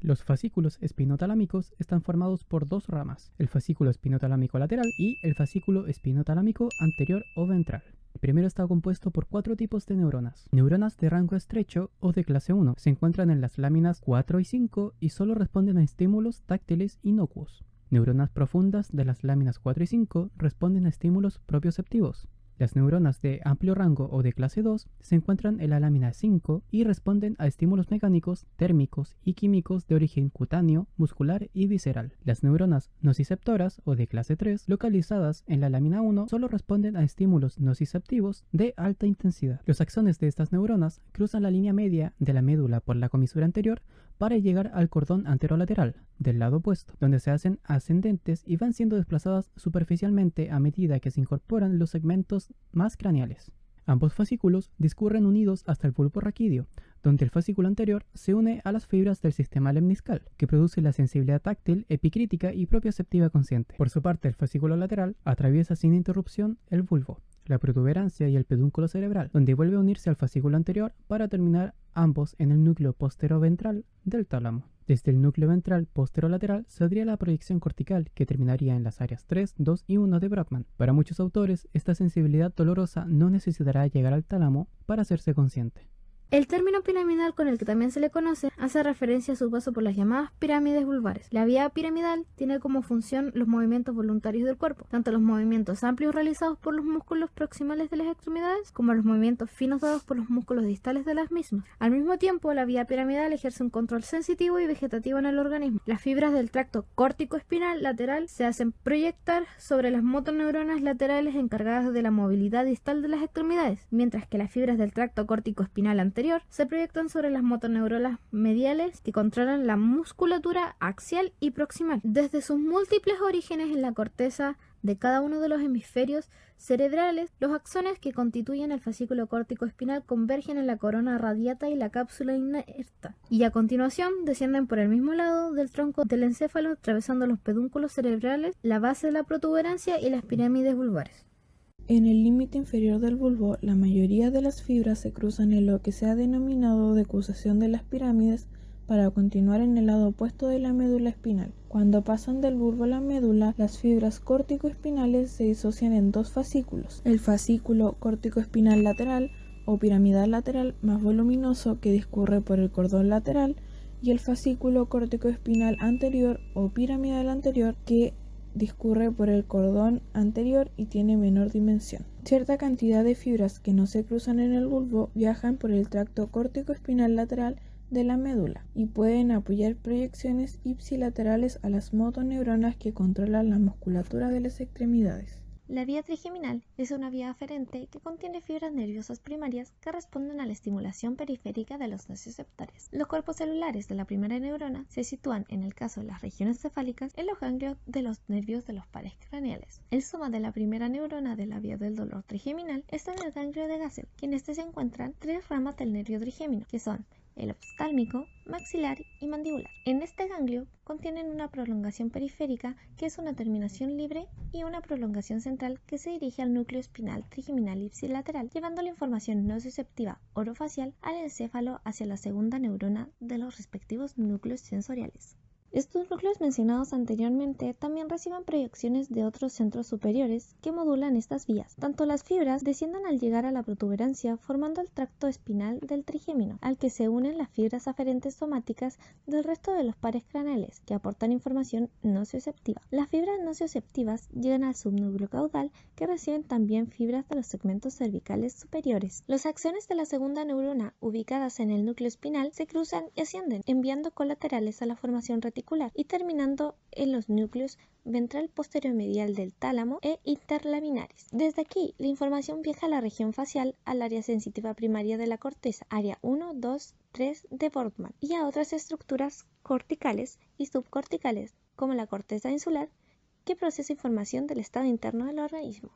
Los fascículos espinotalámicos están formados por dos ramas, el fascículo espinotalámico lateral y el fascículo espinotalámico anterior o ventral. El primero está compuesto por 4 tipos de neuronas. Neuronas de rango estrecho o de clase 1 se encuentran en las láminas 4 y 5 y solo responden a estímulos táctiles inocuos. Neuronas profundas de las láminas 4 y 5 responden a estímulos propioceptivos. Las neuronas de amplio rango o de clase 2 se encuentran en la lámina 5 y responden a estímulos mecánicos, térmicos y químicos de origen cutáneo, muscular y visceral. Las neuronas nociceptoras o de clase 3, localizadas en la lámina 1, solo responden a estímulos nociceptivos de alta intensidad. Los axones de estas neuronas cruzan la línea media de la médula por la comisura anterior para llegar al cordón anterolateral del lado opuesto, donde se hacen ascendentes y van siendo desplazadas superficialmente a medida que se incorporan los segmentos más craneales. Ambos fascículos discurren unidos hasta el bulbo raquídeo, donde el fascículo anterior se une a las fibras del sistema lemniscal, que produce la sensibilidad táctil, epicrítica y propioceptiva consciente. Por su parte, el fascículo lateral atraviesa sin interrupción el bulbo, la protuberancia y el pedúnculo cerebral, donde vuelve a unirse al fascículo anterior para terminar ambos en el núcleo posteroventral del tálamo. Desde el núcleo ventral posterolateral saldría la proyección cortical, que terminaría en las áreas 3, 2 y 1 de Brodmann. Para muchos autores, esta sensibilidad dolorosa no necesitará llegar al tálamo para hacerse consciente. El término piramidal, con el que también se le conoce, hace referencia a su paso por las llamadas pirámides vulvares. La vía piramidal tiene como función los movimientos voluntarios del cuerpo, tanto los movimientos amplios realizados por los músculos proximales de las extremidades, como los movimientos finos dados por los músculos distales de las mismas. Al mismo tiempo, la vía piramidal ejerce un control sensitivo y vegetativo en el organismo. Las fibras del tracto córtico-espinal lateral se hacen proyectar sobre las motoneuronas laterales encargadas de la movilidad distal de las extremidades, mientras que las fibras del tracto córtico-espinal anterior se proyectan sobre las motoneuronas mediales que controlan la musculatura axial y proximal. Desde sus múltiples orígenes en la corteza de cada uno de los hemisferios cerebrales, los axones que constituyen el fascículo córtico-espinal convergen en la corona radiata y la cápsula inerta, y a continuación descienden por el mismo lado del tronco del encéfalo, atravesando los pedúnculos cerebrales, la base de la protuberancia y las pirámides vulvares. En el límite inferior del bulbo, la mayoría de las fibras se cruzan en lo que se ha denominado decusación de las pirámides para continuar en el lado opuesto de la médula espinal. Cuando pasan del bulbo a la médula, las fibras córtico-espinales se disocian en dos fascículos: el fascículo córtico-espinal lateral o piramidal lateral más voluminoso, que discurre por el cordón lateral, y el fascículo córtico-espinal anterior o piramidal anterior, que discurre por el cordón anterior y tiene menor dimensión. Cierta cantidad de fibras que no se cruzan en el bulbo viajan por el tracto córtico-espinal lateral de la médula y pueden apoyar proyecciones ipsilaterales a las motoneuronas que controlan la musculatura de las extremidades. La vía trigeminal es una vía aferente que contiene fibras nerviosas primarias que responden a la estimulación periférica de los nociceptores. Los cuerpos celulares de la primera neurona se sitúan, en el caso de las regiones cefálicas, en los ganglios de los nervios de los pares craneales. El soma de la primera neurona de la vía del dolor trigeminal está en el ganglio de Gassel, que en este se encuentran 3 ramas del nervio trigémino, que son el oftálmico, maxilar y mandibular. En este ganglio contienen una prolongación periférica, que es una terminación libre, y una prolongación central que se dirige al núcleo espinal trigeminal ipsilateral, llevando la información nociceptiva orofacial al encéfalo hacia la segunda neurona de los respectivos núcleos sensoriales. Estos núcleos mencionados anteriormente también reciben proyecciones de otros centros superiores que modulan estas vías. Tanto las fibras descienden al llegar a la protuberancia, formando el tracto espinal del trigémino, al que se unen las fibras aferentes somáticas del resto de los pares craneales, que aportan información nocioceptiva. Las fibras nocioceptivas llegan al subnúcleo caudal, que reciben también fibras de los segmentos cervicales superiores. Los axones de la segunda neurona, ubicadas en el núcleo espinal, se cruzan y ascienden, enviando colaterales a la formación reticular y terminando en los núcleos ventral posterior medial del tálamo e interlaminares. Desde aquí, la información viaja a la región facial, al área sensitiva primaria de la corteza, área 1, 2, 3 de Brodmann, y a otras estructuras corticales y subcorticales, como la corteza insular, que procesa información del estado interno del organismo.